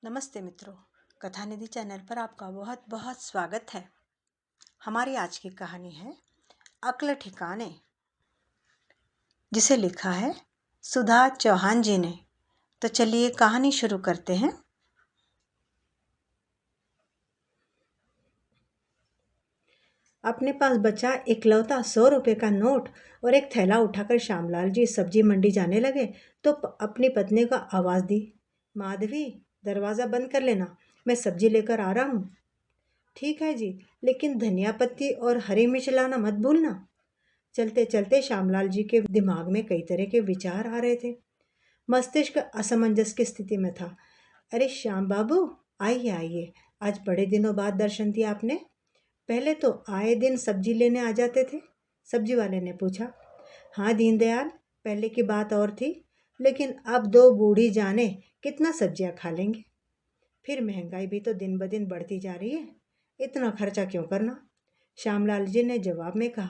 नमस्ते मित्रों, कथा निधि चैनल पर आपका बहुत बहुत स्वागत है। हमारी आज की कहानी है अक्ल ठिकाने, जिसे लिखा है सुधा चौहान जी ने। तो चलिए कहानी शुरू करते हैं। अपने पास बचा इकलौता 100 रुपये का नोट और एक थैला उठाकर श्यामलाल जी सब्जी मंडी जाने लगे तो अपनी पत्नी को आवाज़ दी, माधवी, दरवाज़ा बंद कर लेना, मैं सब्जी लेकर आ रहा हूँ। ठीक है जी, लेकिन धनिया पत्ती और हरी मिर्च लाना मत भूलना। चलते चलते श्यामलाल जी के दिमाग में कई तरह के विचार आ रहे थे। मस्तिष्क असमंजस की स्थिति में था। अरे श्याम बाबू, आइए आइए, आज बड़े दिनों बाद दर्शन दिया आपने। पहले तो आए दिन सब्जी लेने आ जाते थे, सब्जी वाले ने पूछा। हाँ दीनदयाल, पहले की बात और थी, लेकिन अब दो बूढ़ी जाने कितना सब्जियां खा लेंगे। फिर महंगाई भी तो दिन ब दिन बढ़ती जा रही है, इतना खर्चा क्यों करना। श्यामलाल जी ने जवाब में कहा,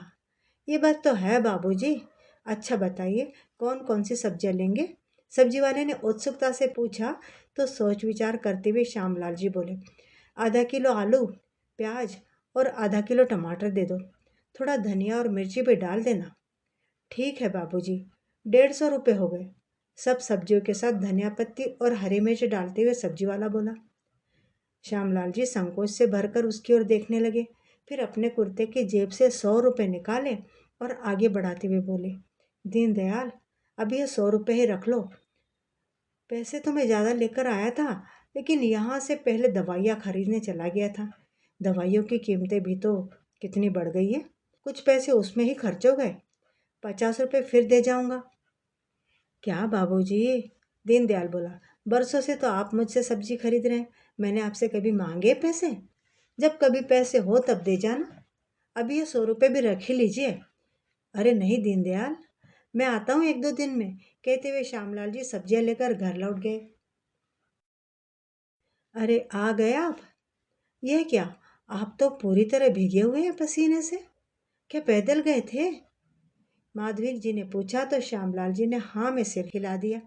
ये बात तो है बाबूजी। अच्छा बताइए, कौन कौन सी सब्जियां लेंगे? सब्जी वाले ने उत्सुकता से पूछा तो सोच विचार करते हुए श्यामलाल जी बोले, आधा किलो आलू, प्याज और आधा किलो टमाटर दे दो। थोड़ा धनिया और मिर्ची भी डाल देना। ठीक है बाबूजी, 150 रुपये हो गए। सब सब्जियों के साथ धनिया पत्ती और हरी मिर्च डालते हुए सब्जी वाला बोला। श्यामलाल जी संकोच से भरकर उसकी ओर देखने लगे, फिर अपने कुर्ते की जेब से 100 रुपये निकाले और आगे बढ़ाते हुए बोले, दीनदयाल, अब ये 100 रुपये ही रख लो। पैसे तो मैं ज़्यादा लेकर आया था, लेकिन यहाँ से पहले दवाइयाँ खरीदने चला गया था। दवाइयों की कीमतें भी तो कितनी बढ़ गई है, कुछ पैसे उसमें ही खर्च हो गए। 50 रुपये फिर दे जाऊँगा। क्या बाबूजी, दीनदयाल बोला, बरसों से तो आप मुझसे सब्जी खरीद रहे हैं, मैंने आपसे कभी मांगे पैसे? जब कभी पैसे हो तब दे जाना। अभी ये 100 रुपये भी रख ही लीजिए। अरे नहीं दीनदयाल, मैं आता हूँ 1-2 दिन में, कहते हुए श्यामलाल जी सब्जियां लेकर घर लौट गए। अरे आ गए आप? यह क्या, आप तो पूरी तरह भीगे हुए हैं पसीने से। क्या पैदल गए थे? माधवी जी ने पूछा तो श्यामलाल जी ने हाँ में सिर हिला दिया।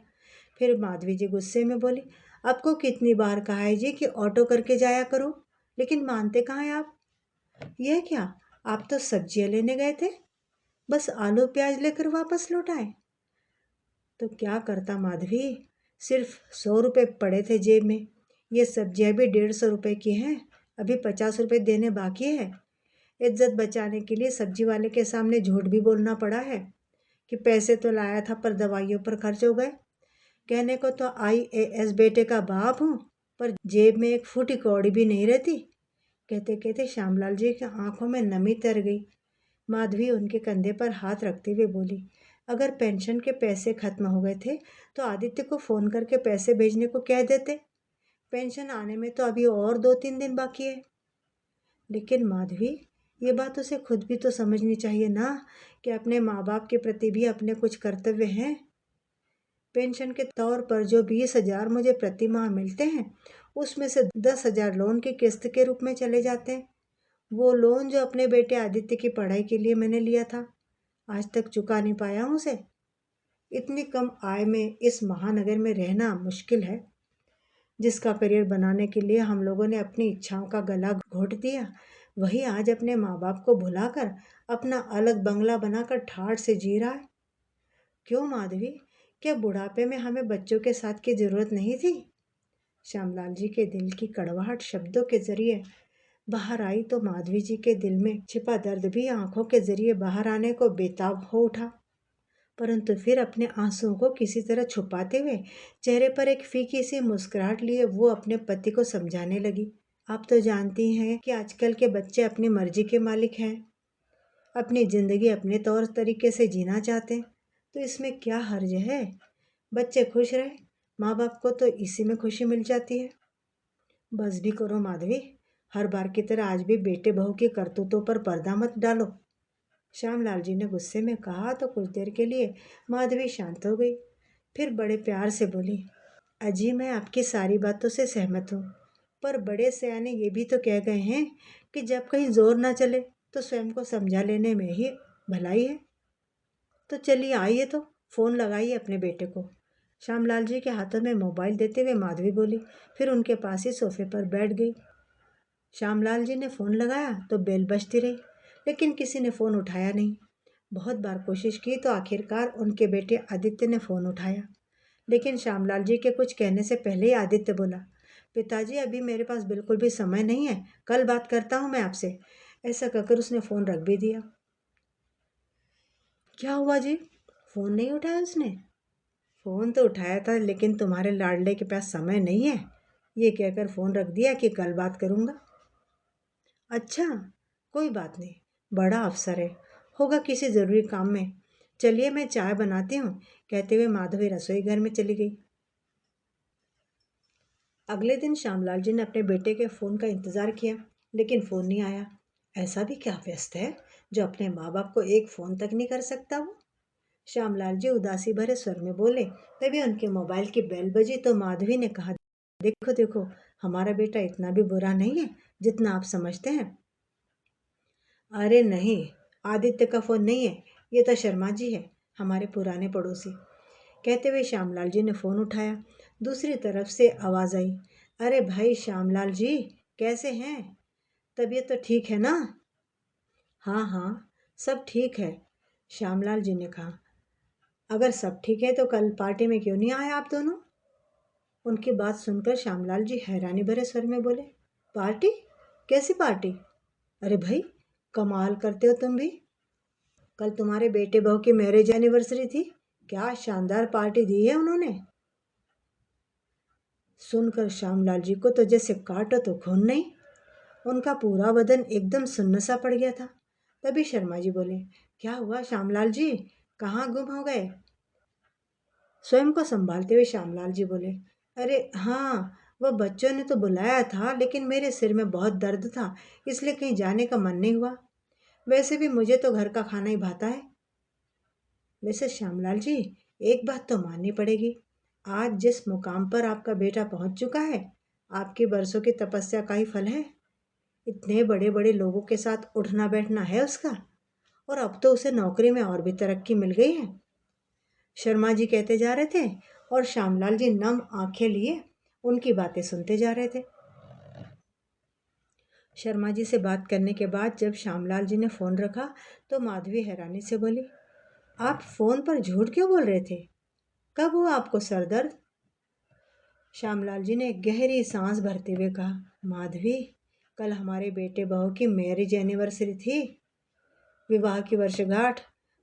फिर माधवी जी गुस्से में बोली, आपको कितनी बार कहा है जी कि ऑटो करके जाया करो, लेकिन मानते कहाँ हैं आप? यह क्या, आप तो सब्जियां लेने गए थे, बस आलू प्याज लेकर वापस लौट आए। तो क्या करता माधवी, सिर्फ 100 रुपये पड़े थे जेब में। ये सब्जियां भी 150 रुपये की हैं, अभी 50 रुपये देने बाकी है। इज्जत बचाने के लिए सब्जी वाले के सामने झूठ भी बोलना पड़ा है कि पैसे तो लाया था पर दवाइयों पर खर्च हो गए। कहने को तो IAS बेटे का बाप हूँ, पर जेब में एक फूटी कौड़ी भी नहीं रहती। कहते कहते श्यामलाल जी की आंखों में नमी तर गई। माधवी उनके कंधे पर हाथ रखते हुए बोली, अगर पेंशन के पैसे खत्म हो गए थे तो आदित्य को फ़ोन करके पैसे भेजने को कह देते। पेंशन आने में तो अभी और 2-3 दिन बाकी है। लेकिन माधवी, ये बात उसे खुद भी तो समझनी चाहिए ना कि अपने माँ बाप के प्रति भी अपने कुछ कर्तव्य हैं। पेंशन के तौर पर जो 20,000 मुझे प्रति माह मिलते हैं, उसमें से 10,000 लोन की किस्त के रूप में चले जाते हैं। वो लोन जो अपने बेटे आदित्य की पढ़ाई के लिए मैंने लिया था, आज तक चुका नहीं पाया हूँ उसे। इतनी कम आय में इस महानगर में रहना मुश्किल है। जिसका करियर बनाने के लिए हम लोगों ने अपनी इच्छाओं का गला घोट दिया, वही आज अपने माँ बाप को भुलाकर अपना अलग बंगला बनाकर ठाठ से जी रहा है। क्यों माधवी, क्या बुढ़ापे में हमें बच्चों के साथ की जरूरत नहीं थी? श्यामलाल जी के दिल की कड़वाहट शब्दों के जरिए बाहर आई तो माधवी जी के दिल में छिपा दर्द भी आंखों के जरिए बाहर आने को बेताब हो उठा। परंतु फिर अपने आंसुओं को किसी तरह छुपाते हुए चेहरे पर एक फीकी सी मुस्कुराहट लिए वो अपने पति को समझाने लगी, आप तो जानती हैं कि आजकल के बच्चे अपनी मर्जी के मालिक हैं, अपनी ज़िंदगी अपने तौर तरीके से जीना चाहते हैं, तो इसमें क्या हर्ज है? बच्चे खुश रहे, माँ बाप को तो इसी में खुशी मिल जाती है। बस भी करो माधवी, हर बार की तरह आज भी बेटे बहू की करतूतों पर पर्दा मत डालो। श्यामलाल जी ने गुस्से में कहा तो कुछ देर के लिए माधवी शांत हो गई। फिर बड़े प्यार से बोली, अजी मैं आपकी सारी बातों से सहमत हूँ, पर बड़े सयाने ये भी तो कह गए हैं कि जब कहीं जोर ना चले तो स्वयं को समझा लेने में ही भलाई है। तो चलिए आइए, तो फ़ोन लगाइए अपने बेटे को। श्यामलाल जी के हाथों में मोबाइल देते हुए माधवी बोली, फिर उनके पास ही सोफे पर बैठ गई। श्यामलाल जी ने फ़ोन लगाया तो बेल बजती रही, लेकिन किसी ने फ़ोन उठाया नहीं। बहुत बार कोशिश की तो आखिरकार उनके बेटे आदित्य ने फ़ोन उठाया, लेकिन श्यामलाल जी के कुछ कहने से पहले ही आदित्य बोला, पिताजी अभी मेरे पास बिल्कुल भी समय नहीं है, कल बात करता हूँ मैं आपसे। ऐसा कहकर उसने फ़ोन रख भी दिया। क्या हुआ जी? फ़ोन नहीं उठाया उसने? फ़ोन तो उठाया था, लेकिन तुम्हारे लाडले के पास समय नहीं है, ये कहकर फ़ोन रख दिया कि कल बात करूँगा। अच्छा, कोई बात नहीं, बड़ा अफसर है, होगा किसी ज़रूरी काम में। चलिए मैं चाय बनाती हूँ, कहते हुए माधवी रसोई घर में चली गई। अगले दिन श्यामलाल जी ने अपने बेटे के फ़ोन का इंतज़ार किया, लेकिन फ़ोन नहीं आया। ऐसा भी क्या व्यस्त है जो अपने माँ बाप को एक फ़ोन तक नहीं कर सकता वो? श्यामलाल जी उदासी भरे स्वर में बोले। तभी उनके मोबाइल की बेल बजी तो माधवी ने कहा, देखो देखो, हमारा बेटा इतना भी बुरा नहीं है जितना आप समझते हैं। अरे नहीं, आदित्य का फ़ोन नहीं है, ये तो शर्मा जी है, हमारे पुराने पड़ोसी। कहते हुए श्यामलाल जी ने फ़ोन उठाया। दूसरी तरफ से आवाज़ आई, अरे भाई श्यामलाल जी, कैसे हैं? तबीयत तो ठीक है ना? हाँ हाँ, सब ठीक है, श्यामलाल जी ने कहा। अगर सब ठीक है तो कल पार्टी में क्यों नहीं आए आप दोनों? उनकी बात सुनकर श्यामलाल जी हैरानी भरे स्वर में बोले, पार्टी? कैसी पार्टी? अरे भाई, कमाल करते हो तुम भी। कल तुम्हारे बेटे बहू की मैरिज एनिवर्सरी थी, क्या शानदार पार्टी दी है उन्होंने। सुनकर श्यामलाल जी को तो जैसे काटो तो खून नहीं, उनका पूरा बदन एकदम सुन्न सा पड़ गया था। तभी शर्मा जी बोले, क्या हुआ श्यामलाल जी, कहाँ गुम हो गए? स्वयं को संभालते हुए श्यामलाल जी बोले, अरे हाँ, वह बच्चों ने तो बुलाया था, लेकिन मेरे सिर में बहुत दर्द था, इसलिए कहीं जाने का मन नहीं हुआ। वैसे भी मुझे तो घर का खाना ही भाता है। वैसे श्यामलाल जी, एक बात तो माननी पड़ेगी, आज जिस मुकाम पर आपका बेटा पहुंच चुका है, आपकी बरसों की तपस्या का ही फल है। इतने बड़े बड़े लोगों के साथ उठना बैठना है उसका, और अब तो उसे नौकरी में और भी तरक्की मिल गई है। शर्मा जी कहते जा रहे थे और श्यामलाल जी नम आंखें लिए उनकी बातें सुनते जा रहे थे। शर्मा जी से बात करने के बाद जब श्यामलाल जी ने फ़ोन रखा तो माधवी हैरानी से बोली, आप फ़ोन पर झूठ क्यों बोल रहे थे? कब हुआ आपको सर दर्द? श्यामलाल जी ने एक गहरी सांस भरते हुए कहा, माधवी, कल हमारे बेटे बहू की मैरिज एनिवर्सरी थी, विवाह की वर्षगांठ।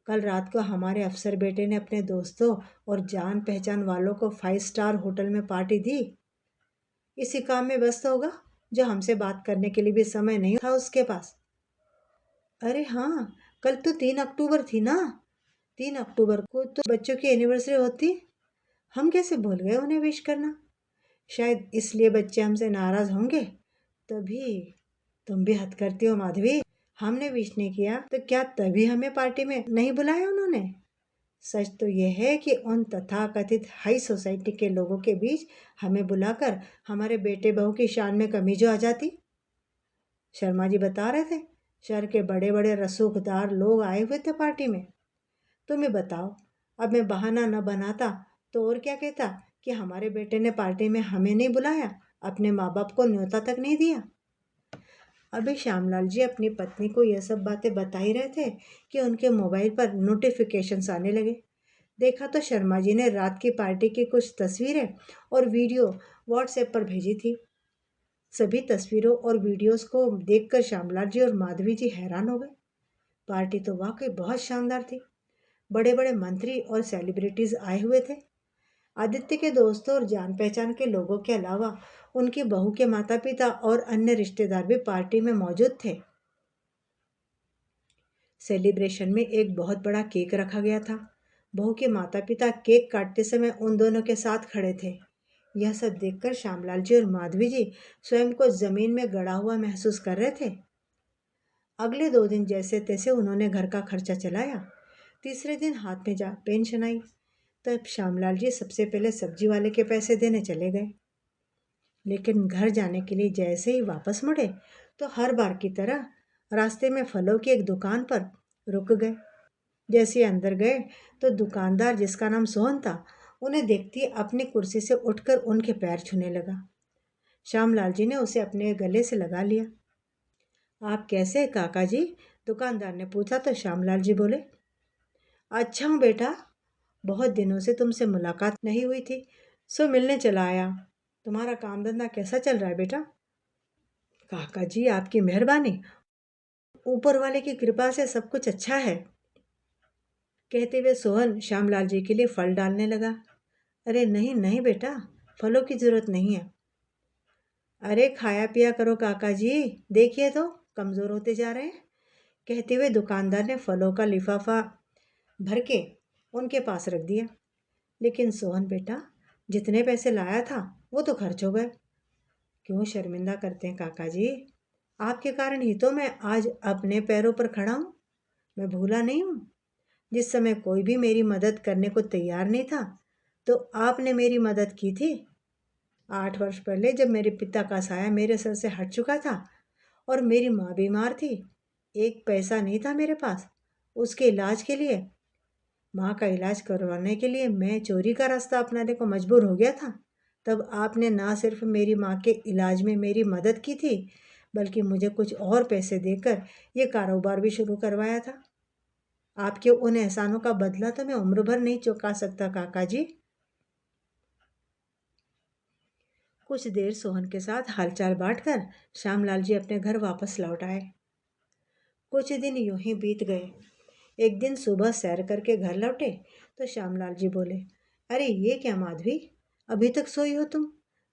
कल रात को हमारे अफसर बेटे ने अपने दोस्तों और जान पहचान वालों को 5 स्टार होटल में पार्टी दी। इसी काम में व्यस्त होगा जो हमसे बात करने के लिए भी समय नहीं था उसके पास। अरे हाँ, कल तो 3 अक्टूबर थी ना, 3 अक्टूबर को तो बच्चों की एनिवर्सरी होती, हम कैसे भूल गए उन्हें विश करना। शायद इसलिए बच्चे हमसे नाराज होंगे, तभी। तुम भी हद करती हो माधवी, हमने विश नहीं किया तो क्या तभी हमें पार्टी में नहीं बुलाया उन्होंने? सच तो यह है कि उन तथाकथित हाई सोसाइटी के लोगों के बीच हमें बुलाकर हमारे बेटे बहू की शान में कमी जो आ जाती। शर्मा जी बता रहे थे, शहर के बड़े बड़े रसूखदार लोग आए हुए थे पार्टी में। तुम्हें बताओ, अब मैं बहाना न बनाता तो और क्या कहता कि हमारे बेटे ने पार्टी में हमें नहीं बुलाया, अपने माँ बाप को न्योता तक नहीं दिया। अभी श्यामलाल जी अपनी पत्नी को यह सब बातें बता ही रहे थे कि उनके मोबाइल पर नोटिफिकेशंस आने लगे। देखा तो शर्मा जी ने रात की पार्टी की कुछ तस्वीरें और वीडियो व्हाट्सएप पर भेजी थी। सभी तस्वीरों और वीडियोस को देखकर श्यामलाल जी और माधवी जी हैरान हो गए। पार्टी तो वाकई बहुत शानदार थी, बड़े बड़े मंत्री और सेलिब्रिटीज आए हुए थे। आदित्य के दोस्तों और जान पहचान के लोगों के अलावा उनकी बहू के माता पिता और अन्य रिश्तेदार भी पार्टी में मौजूद थे। सेलिब्रेशन में एक बहुत बड़ा केक रखा गया था। बहू के माता पिता केक काटते समय उन दोनों के साथ खड़े थे। यह सब देखकर श्यामलाल जी और माधवी जी स्वयं को जमीन में गड़ा हुआ महसूस कर रहे थे। अगले 2 दिन जैसे तैसे उन्होंने घर का खर्चा चलाया। तीसरे दिन हाथ में जा पेंशन आई। तब श्यामलाल जी सबसे पहले सब्जी वाले के पैसे देने चले गए, लेकिन घर जाने के लिए जैसे ही वापस मुड़े तो हर बार की तरह रास्ते में फलों की एक दुकान पर रुक गए। जैसे ही अंदर गए तो दुकानदार, जिसका नाम सोहन था, उन्हें देखती अपनी कुर्सी से उठकर उनके पैर छूने लगा। श्यामलाल जी ने उसे अपने गले से लगा लिया। आप कैसे हैं काका जी? दुकानदार ने पूछा तो श्यामलाल जी बोले, अच्छा हूँ बेटा, बहुत दिनों से तुमसे मुलाकात नहीं हुई थी, सो मिलने चला आया। तुम्हारा काम धंधा कैसा चल रहा है बेटा? काका जी आपकी मेहरबानी, ऊपर वाले की कृपा से सब कुछ अच्छा है, कहते हुए सोहन श्यामलाल जी के लिए फल डालने लगा। अरे नहीं नहीं बेटा, फलों की जरूरत नहीं है। अरे खाया पिया करो काका जी, देखिए तो कमजोर होते जा रहे हैं, कहते हुए दुकानदार ने फलों का लिफाफा भर के उनके पास रख दिया। लेकिन सोहन बेटा, जितने पैसे लाया था वो तो खर्च हो गए। क्यों शर्मिंदा करते हैं काका जी? आपके कारण ही तो मैं आज अपने पैरों पर खड़ा हूँ। मैं भूला नहीं हूँ। जिस समय कोई भी मेरी मदद करने को तैयार नहीं था तो आपने मेरी मदद की थी। 8 वर्ष पहले जब मेरे पिता का साया मेरे सर से हट चुका था और मेरी माँ बीमार थी, एक पैसा नहीं था मेरे पास उसके इलाज के लिए। माँ का इलाज करवाने के लिए मैं चोरी का रास्ता अपनाने को मजबूर हो गया था। तब आपने ना सिर्फ मेरी माँ के इलाज में मेरी मदद की थी, बल्कि मुझे कुछ और पैसे देकर ये कारोबार भी शुरू करवाया था। आपके उन एहसानों का बदला तो मैं उम्र भर नहीं चुका सकता काका जी। कुछ देर सोहन के साथ हालचाल बांटकर श्यामलाल जी अपने घर वापस लौट आए। कुछ दिन यूं ही बीत गए। एक दिन सुबह सैर करके घर लौटे तो श्यामलाल जी बोले, अरे ये क्या माधवी, अभी तक सोई हो तुम?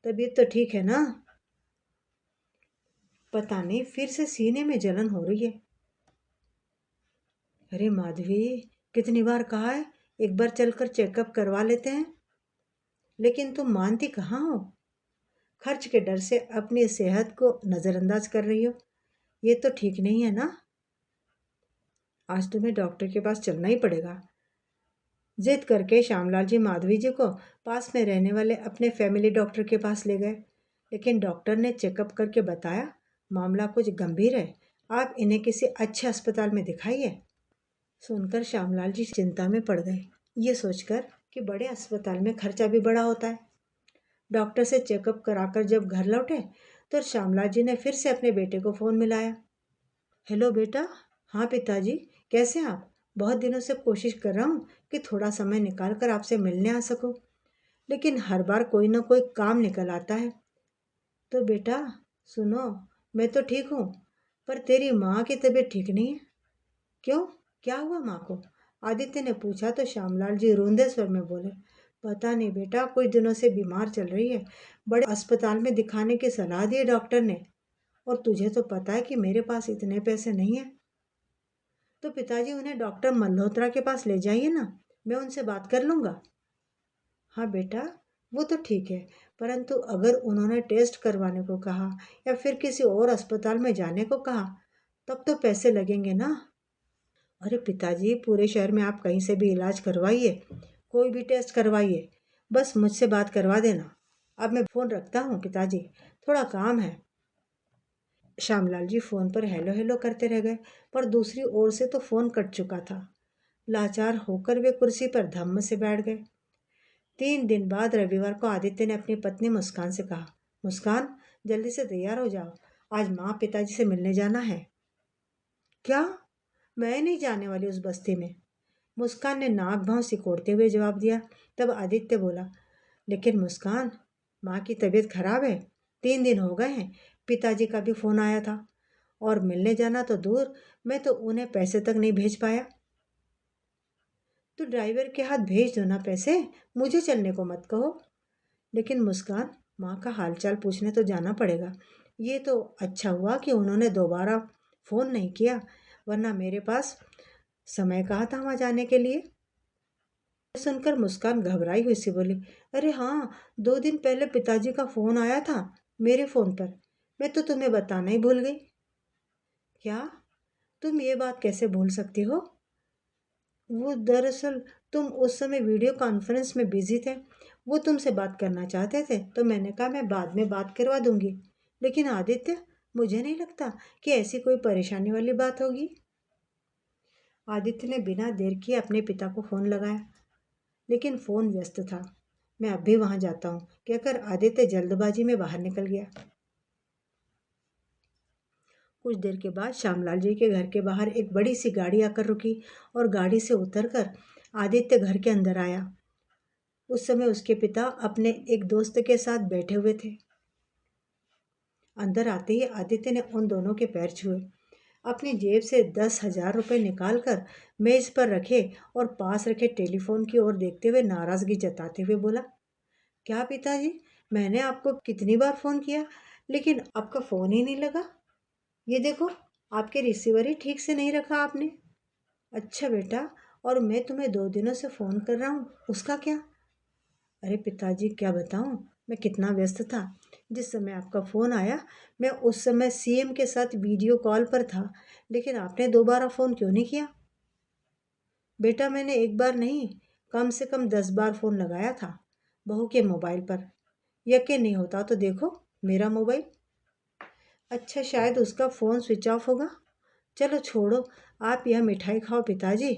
तबीयत तो ठीक है ना? पता नहीं फिर से सीने में जलन हो रही है। अरे माधवी, कितनी बार कहा है एक बार चलकर चेकअप करवा लेते हैं, लेकिन तुम मानती कहाँ हो। खर्च के डर से अपनी सेहत को नज़रअंदाज कर रही हो। ये तो ठीक नहीं है ना। आज तुम्हें डॉक्टर के पास चलना ही पड़ेगा। जिद करके श्यामलाल जी माधवी जी को पास में रहने वाले अपने फैमिली डॉक्टर के पास ले गए। लेकिन डॉक्टर ने चेकअप करके बताया, मामला कुछ गंभीर है, आप इन्हें किसी अच्छे अस्पताल में दिखाइए। सुनकर श्यामलाल जी चिंता में पड़ गए, ये सोचकर कि बड़े अस्पताल में खर्चा भी बड़ा होता है। डॉक्टर से चेकअप कराकर जब घर लौटे तो श्यामलाल जी ने फिर से अपने बेटे को फ़ोन मिलाया। हेलो बेटा। हाँ पिताजी, कैसे हैं आप? बहुत दिनों से कोशिश कर रहा हूँ कि थोड़ा समय निकाल कर आपसे मिलने आ सकूँ, लेकिन हर बार कोई ना कोई काम निकल आता है। तो बेटा सुनो, मैं तो ठीक हूँ, पर तेरी माँ की तबीयत ठीक नहीं है। क्यों, क्या हुआ माँ को? आदित्य ने पूछा तो श्यामलाल जी रोंदे स्वर में बोले, पता नहीं बेटा, कुछ दिनों से बीमार चल रही है, बड़े अस्पताल में दिखाने की सलाह दी है डॉक्टर ने, और तुझे तो पता है कि मेरे पास इतने पैसे नहीं है। तो पिताजी उन्हें डॉक्टर मल्होत्रा के पास ले जाइए ना, मैं उनसे बात कर लूँगा। हाँ बेटा, वो तो ठीक है, परंतु अगर उन्होंने टेस्ट करवाने को कहा या फिर किसी और अस्पताल में जाने को कहा, तब तो पैसे लगेंगे ना। अरे पिताजी, पूरे शहर में आप कहीं से भी इलाज करवाइए, कोई भी टेस्ट करवाइए, बस मुझसे बात करवा देना। अब मैं फ़ोन रखता हूँ पिताजी, थोड़ा काम है। श्यामलाल जी फ़ोन पर हेलो हेलो करते रह गए, पर दूसरी ओर से तो फ़ोन कट चुका था। लाचार होकर वे कुर्सी पर धम्म से बैठ गए। 3 दिन बाद रविवार को आदित्य ने अपनी पत्नी मुस्कान से कहा, मुस्कान, जल्दी से तैयार हो जाओ, आज माँ पिताजी से मिलने जाना है। क्या? मैं नहीं जाने वाली उस बस्ती में, मुस्कान ने नाक भाव सिकोड़ते हुए जवाब दिया। तब आदित्य बोला, लेकिन मुस्कान, माँ की तबीयत खराब है, 3 दिन हो गए हैं, पिताजी का भी फ़ोन आया था, और मिलने जाना तो दूर, मैं तो उन्हें पैसे तक नहीं भेज पाया। तो ड्राइवर के हाथ भेज दो ना पैसे, मुझे चलने को मत कहो। लेकिन मुस्कान, माँ का हालचाल पूछने तो जाना पड़ेगा। ये तो अच्छा हुआ कि उन्होंने दोबारा फ़ोन नहीं किया, वरना मेरे पास समय कहाँ था वहाँ जाने के लिए। सुनकर मुस्कान घबराई हुई सी बोली, अरे हाँ, 2 दिन पहले पिताजी का फ़ोन आया था मेरे फ़ोन पर, मैं तो तुम्हें बताना ही भूल गई। क्या? तुम ये बात कैसे भूल सकती हो? वो दरअसल तुम उस समय वीडियो कॉन्फ्रेंस में बिजी थे, वो तुमसे बात करना चाहते थे, तो मैंने कहा मैं बाद में बात करवा दूंगी। लेकिन आदित्य, मुझे नहीं लगता कि ऐसी कोई परेशानी वाली बात होगी। आदित्य ने बिना देर किए अपने पिता को फ़ोन लगाया, लेकिन फ़ोन व्यस्त था। मैं अब भी वहां जाता हूँ, कहकर आदित्य जल्दबाजी में बाहर निकल गया। कुछ देर के बाद श्यामलाल जी के घर के बाहर एक बड़ी सी गाड़ी आकर रुकी और गाड़ी से उतरकर आदित्य घर के अंदर आया। उस समय उसके पिता अपने एक दोस्त के साथ बैठे हुए थे। अंदर आते ही आदित्य ने उन दोनों के पैर छुए, अपनी जेब से 10,000 रुपये निकालकर मेज पर रखे और पास रखे टेलीफोन की ओर देखते हुए नाराजगी जताते हुए बोला, क्या पिताजी, मैंने आपको कितनी बार फोन किया लेकिन आपका फोन ही नहीं लगा। ये देखो, आपके रिसीवर ही ठीक से नहीं रखा आपने। अच्छा बेटा, और मैं तुम्हें 2 दिनों से फ़ोन कर रहा हूँ, उसका क्या? अरे पिताजी, क्या बताऊँ, मैं कितना व्यस्त था। जिस समय आपका फ़ोन आया मैं उस समय सीएम के साथ वीडियो कॉल पर था, लेकिन आपने दोबारा फ़ोन क्यों नहीं किया? बेटा, मैंने एक बार नहीं, कम से कम 10 बार फ़ोन लगाया था बहू के मोबाइल पर। यकीन नहीं होता तो देखो मेरा मोबाइल। अच्छा, शायद उसका फ़ोन स्विच ऑफ होगा। चलो छोड़ो, आप यह मिठाई खाओ पिताजी,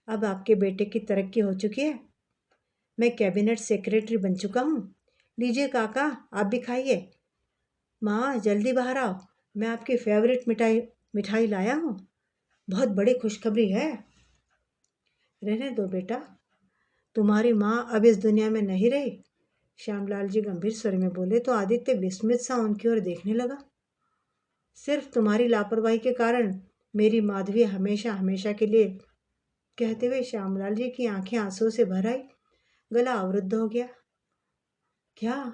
अब आपके बेटे की तरक्की हो चुकी है, मैं कैबिनेट सेक्रेटरी बन चुका हूँ। लीजिए काका, आप भी खाइए। माँ जल्दी बाहर आओ, मैं आपकी फेवरेट मिठाई मिठाई लाया हूँ, बहुत बड़ी खुशखबरी है। रहने दो बेटा, तुम्हारी माँ अब इस दुनिया में नहीं रही, श्यामलाल जी गंभीर स्वर में बोले तो आदित्य विस्मित सा उनकी ओर देखने लगा। सिर्फ तुम्हारी लापरवाही के कारण मेरी माधवी हमेशा हमेशा के लिए, कहते हुए श्यामलाल जी की आंखें आंसू से भर आई, गला अवरुद्ध हो गया। क्या,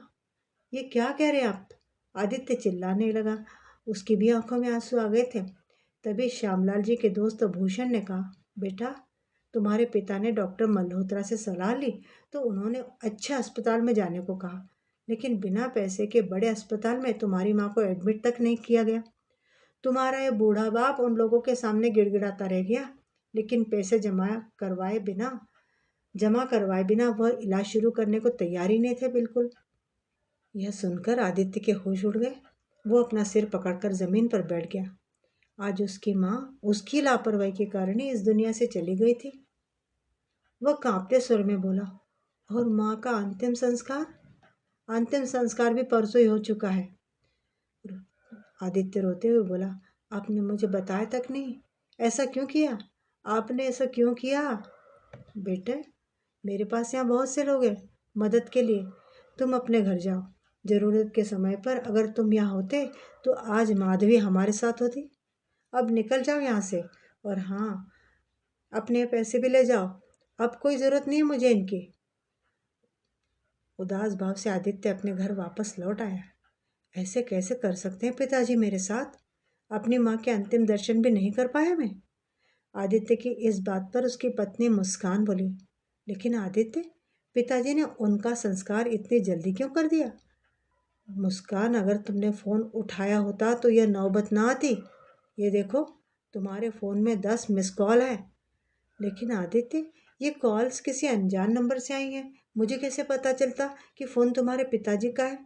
ये क्या कह रहे हैं आप? आदित्य चिल्लाने लगा, उसकी भी आंखों में आंसू आ गए थे। तभी श्यामलाल जी के दोस्त भूषण ने कहा, बेटा, तुम्हारे पिता ने डॉक्टर मल्होत्रा से सलाह ली तो उन्होंने अच्छे अस्पताल में जाने को कहा, लेकिन बिना पैसे के बड़े अस्पताल में तुम्हारी माँ को एडमिट तक नहीं किया गया। तुम्हारा ये बूढ़ा बाप उन लोगों के सामने गिड़गिड़ाता रह गया, लेकिन पैसे जमा करवाए बिना वह इलाज शुरू करने को तैयार ही नहीं थे बिल्कुल। यह सुनकर आदित्य के होश उड़ गए। वो अपना सिर पकड़कर जमीन पर बैठ गया। आज उसकी माँ उसकी लापरवाही के कारण ही इस दुनिया से चली गई थी। वह कांपते स्वर में बोला, और माँ का अंतिम संस्कार? अंतिम संस्कार भी परसों ही हो चुका है। आदित्य रोते हुए बोला, आपने मुझे बताया तक नहीं, ऐसा क्यों किया? आपने ऐसा क्यों किया? बेटे, मेरे पास यहाँ बहुत से लोग हैं मदद के लिए, तुम अपने घर जाओ। जरूरत के समय पर अगर तुम यहाँ होते तो आज माधवी हमारे साथ होती। अब निकल जाओ यहाँ से, और हाँ, अपने पैसे भी ले जाओ, अब कोई ज़रूरत नहीं है मुझे इनकी। उदास भाव से आदित्य अपने घर वापस लौट आया। ऐसे कैसे कर सकते हैं पिताजी मेरे साथ? अपनी माँ के अंतिम दर्शन भी नहीं कर पाया मैं। आदित्य की इस बात पर उसकी पत्नी मुस्कान बोली, लेकिन आदित्य, पिताजी ने उनका संस्कार इतनी जल्दी क्यों कर दिया? मुस्कान, अगर तुमने फ़ोन उठाया होता तो यह नौबत ना आती। ये देखो, तुम्हारे फ़ोन में 10 मिस कॉल है। लेकिन आदित्य, ये कॉल्स किसी अनजान नंबर से आई हैं, मुझे कैसे पता चलता कि फ़ोन तुम्हारे पिताजी का है?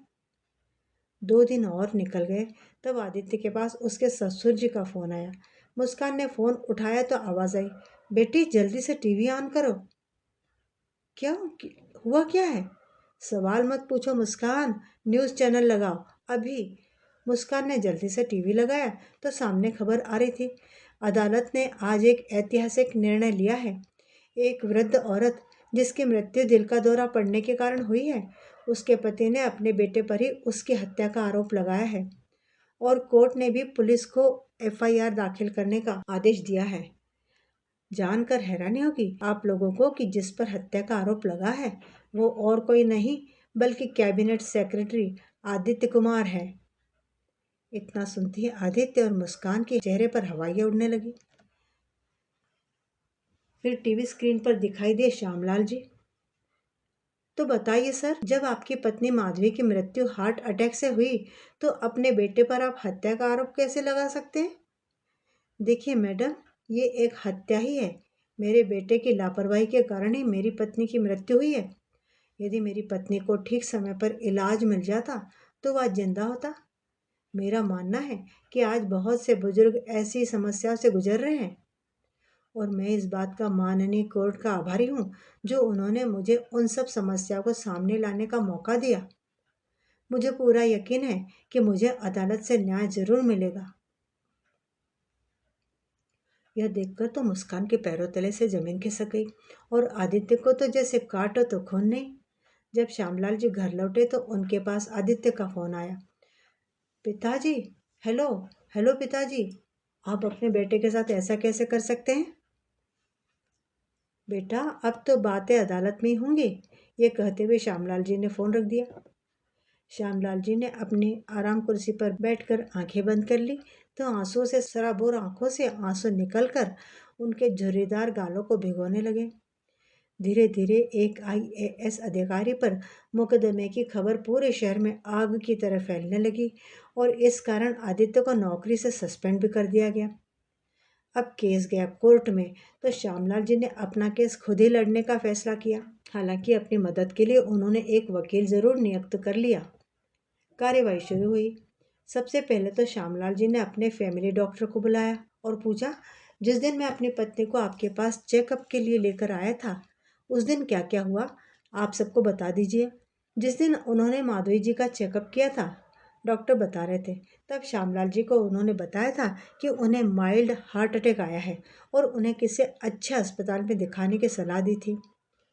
2 दिन और निकल गए, तब आदित्य के पास उसके ससुर जी का फ़ोन आया। मुस्कान ने फ़ोन उठाया तो आवाज़ आई, बेटी जल्दी से टीवी ऑन करो। क्या हुआ, क्या है? सवाल मत पूछो मुस्कान, न्यूज़ चैनल लगाओ अभी। मुस्कान ने जल्दी से टीवी लगाया तो सामने खबर आ रही थी, अदालत ने आज एक ऐतिहासिक निर्णय लिया है। एक वृद्ध औरत जिसकी मृत्यु दिल का दौरा पड़ने के कारण हुई है, उसके पति ने अपने बेटे पर ही उसकी हत्या का आरोप लगाया है और कोर्ट ने भी पुलिस को एफआईआर दाखिल करने का आदेश दिया है। जानकर हैरानी होगी आप लोगों को कि जिस पर हत्या का आरोप लगा है वो और कोई नहीं बल्कि कैबिनेट सेक्रेटरी आदित्य कुमार है। इतना सुनते ही आदित्य और मुस्कान के चेहरे पर हवाइयाँ उड़ने लगी। फिर टीवी स्क्रीन पर दिखाई दिए श्यामलाल जी। तो बताइए सर, जब आपकी पत्नी माधवी की मृत्यु हार्ट अटैक से हुई तो अपने बेटे पर आप हत्या का आरोप कैसे लगा सकते हैं? देखिए मैडम, ये एक हत्या ही है। मेरे बेटे की लापरवाही के कारण ही मेरी पत्नी की मृत्यु हुई है। यदि मेरी पत्नी को ठीक समय पर इलाज मिल जाता तो वह जिंदा होता। मेरा मानना है कि आज बहुत से बुजुर्ग ऐसी समस्याओं से गुजर रहे हैं। और मैं इस बात का माननीय कोर्ट का आभारी हूँ जो उन्होंने मुझे उन सब समस्याओं को सामने लाने का मौका दिया। मुझे पूरा यकीन है कि मुझे अदालत से न्याय जरूर मिलेगा। यह देखकर तो मुस्कान के पैरों तले से जमीन खिसक गई और आदित्य को तो जैसे काटो तो खून नहीं। जब श्यामलाल जी घर लौटे तो उनके पास आदित्य का फोन आया। पिताजी, हेलो। हेलो पिताजी, आप अपने बेटे के साथ ऐसा कैसे कर सकते हैं? बेटा, अब तो बातें अदालत में ही होंगी। ये कहते हुए श्यामलाल जी ने फोन रख दिया। श्यामलाल जी ने अपनी आराम कुर्सी पर बैठकर आंखें बंद कर ली तो आंसुओं से सराबोर आंखों से आंसू निकलकर उनके झुर्रीदार गालों को भिगोने लगे। धीरे धीरे एक आईएएस अधिकारी पर मुकदमे की खबर पूरे शहर में आग की तरह फैलने लगी और इस कारण आदित्य को नौकरी से सस्पेंड भी कर दिया गया। अब केस गया कोर्ट में तो श्यामलाल जी ने अपना केस खुद ही लड़ने का फैसला किया। हालांकि अपनी मदद के लिए उन्होंने एक वकील जरूर नियुक्त कर लिया। कार्यवाही शुरू हुई। सबसे पहले तो श्यामलाल जी ने अपने फैमिली डॉक्टर को बुलाया और पूछा, जिस दिन मैं अपनी पत्नी को आपके पास चेकअप के लिए लेकर आया था उस दिन क्या क्या हुआ, आप सबको बता दीजिए। जिस दिन उन्होंने माधवी जी का चेकअप किया था, डॉक्टर बता रहे थे, तब श्यामलाल जी को उन्होंने बताया था कि उन्हें माइल्ड हार्ट अटैक आया है और उन्हें किसी अच्छे अस्पताल में दिखाने की सलाह दी थी।